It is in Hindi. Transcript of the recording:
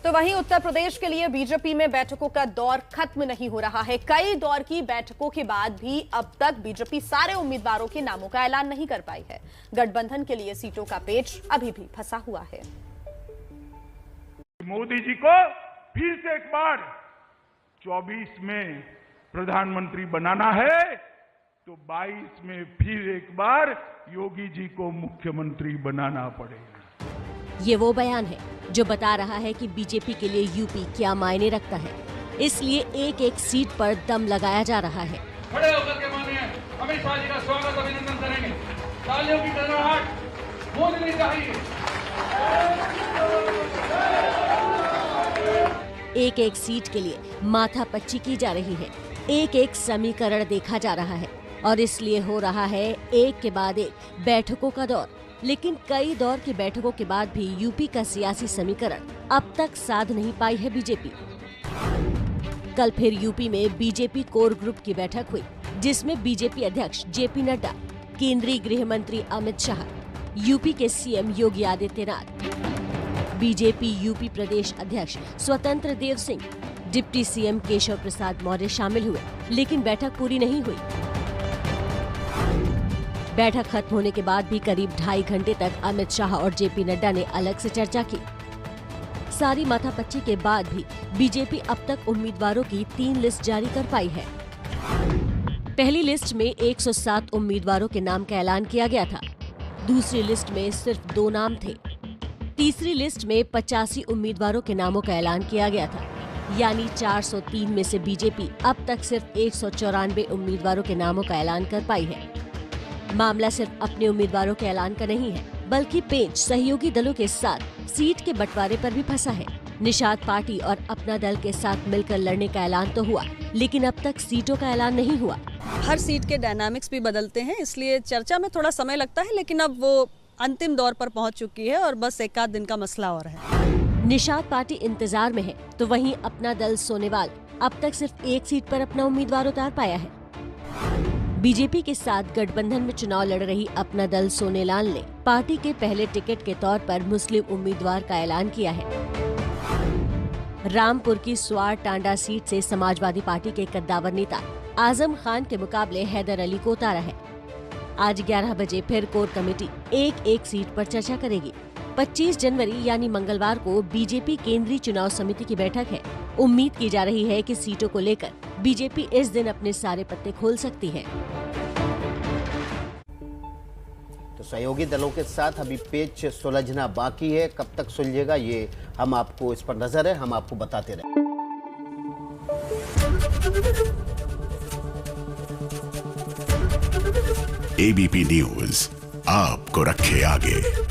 तो वहीं उत्तर प्रदेश के लिए बीजेपी में बैठकों का दौर खत्म नहीं हो रहा है। कई दौर की बैठकों के बाद भी अब तक बीजेपी सारे उम्मीदवारों के नामों का ऐलान नहीं कर पाई है। गठबंधन के लिए सीटों का पेच अभी भी फंसा हुआ है। मोदी जी को फिर से एक बार 24 में प्रधानमंत्री बनाना है तो 22 में फिर एक बार योगी जी को मुख्यमंत्री बनाना पड़ेगा। ये वो बयान है जो बता रहा है कि बीजेपी के लिए यूपी क्या मायने रखता है। इसलिए एक एक सीट पर दम लगाया जा रहा है। खड़े होकर के माननीय अमित शाह जी का स्वागत अभिनंदन करेंगे। तालियों की गड़गड़ाहट बोलनी चाहिए। एक एक सीट के लिए माथापच्ची की जा रही है। एक एक समीकरण देखा जा रहा है और इसलिए हो रहा है एक के बाद एक बैठकों का दौर। लेकिन कई दौर की बैठकों के बाद भी यूपी का सियासी समीकरण अब तक साध नहीं पाई है बीजेपी। कल फिर यूपी में बीजेपी कोर ग्रुप की बैठक हुई, जिसमें बीजेपी अध्यक्ष जेपी नड्डा, केंद्रीय गृह मंत्री अमित शाह, यूपी के CM Yogi Adityanath, BJP UP प्रदेश अध्यक्ष स्वतंत्र देव सिंह, डिप्टी सीएम केशव प्रसाद मौर्य शामिल हुए। लेकिन बैठक पूरी नहीं हुई। बैठक खत्म होने के बाद भी करीब 2.5 घंटे तक अमित शाह और जेपी नड्डा ने अलग से चर्चा की। सारी माथापच्ची के बाद भी बीजेपी अब तक उम्मीदवारों की 3 लिस्ट जारी कर पाई है। पहली लिस्ट में 107 उम्मीदवारों के नाम का ऐलान किया गया था। दूसरी लिस्ट में सिर्फ 2 नाम थे। तीसरी लिस्ट में 85 उम्मीदवारों के नामों का ऐलान किया गया था। यानी 403 में से बीजेपी अब तक सिर्फ 194 उम्मीदवारों के नामों का ऐलान कर पाई है। मामला सिर्फ अपने उम्मीदवारों के ऐलान का नहीं है, बल्कि पेच सहयोगी दलों के साथ सीट के बंटवारे पर भी फंसा है। निषाद पार्टी और अपना दल के साथ मिलकर लड़ने का ऐलान तो हुआ, लेकिन अब तक सीटों का ऐलान नहीं हुआ। हर सीट के डायनामिक्स भी बदलते हैं, इसलिए चर्चा में थोड़ा समय लगता है, लेकिन अब वो अंतिम दौर पर पहुंच चुकी है और बस 1 आध दिन का मसला और है। निषाद पार्टी इंतजार में है, तो वहीं अपना दल सोनेवाल अब तक सिर्फ 1 सीट पर अपना उम्मीदवार उतार पाया है। बीजेपी के साथ गठबंधन में चुनाव लड़ रही अपना दल सोनेलाल ने पार्टी के पहले टिकट के तौर पर मुस्लिम उम्मीदवार का ऐलान किया है। रामपुर की स्वार टांडा सीट से समाजवादी पार्टी के कद्दावर नेता आजम खान के मुकाबले हैदर अली को उतारा है। आज 11 बजे फिर कोर कमेटी एक सीट पर चर्चा करेगी। 25 जनवरी यानी मंगलवार को बीजेपी केंद्रीय चुनाव समिति की बैठक है। उम्मीद की जा रही है कि सीटों को लेकर बीजेपी इस दिन अपने सारे पत्ते खोल सकती है। तो सहयोगी दलों के साथ अभी पेच सुलझना बाकी है। कब तक सुलझेगा ये हम आपको, इस पर नजर है, हम आपको बताते रहें। एबीपी न्यूज आपको रखे आगे।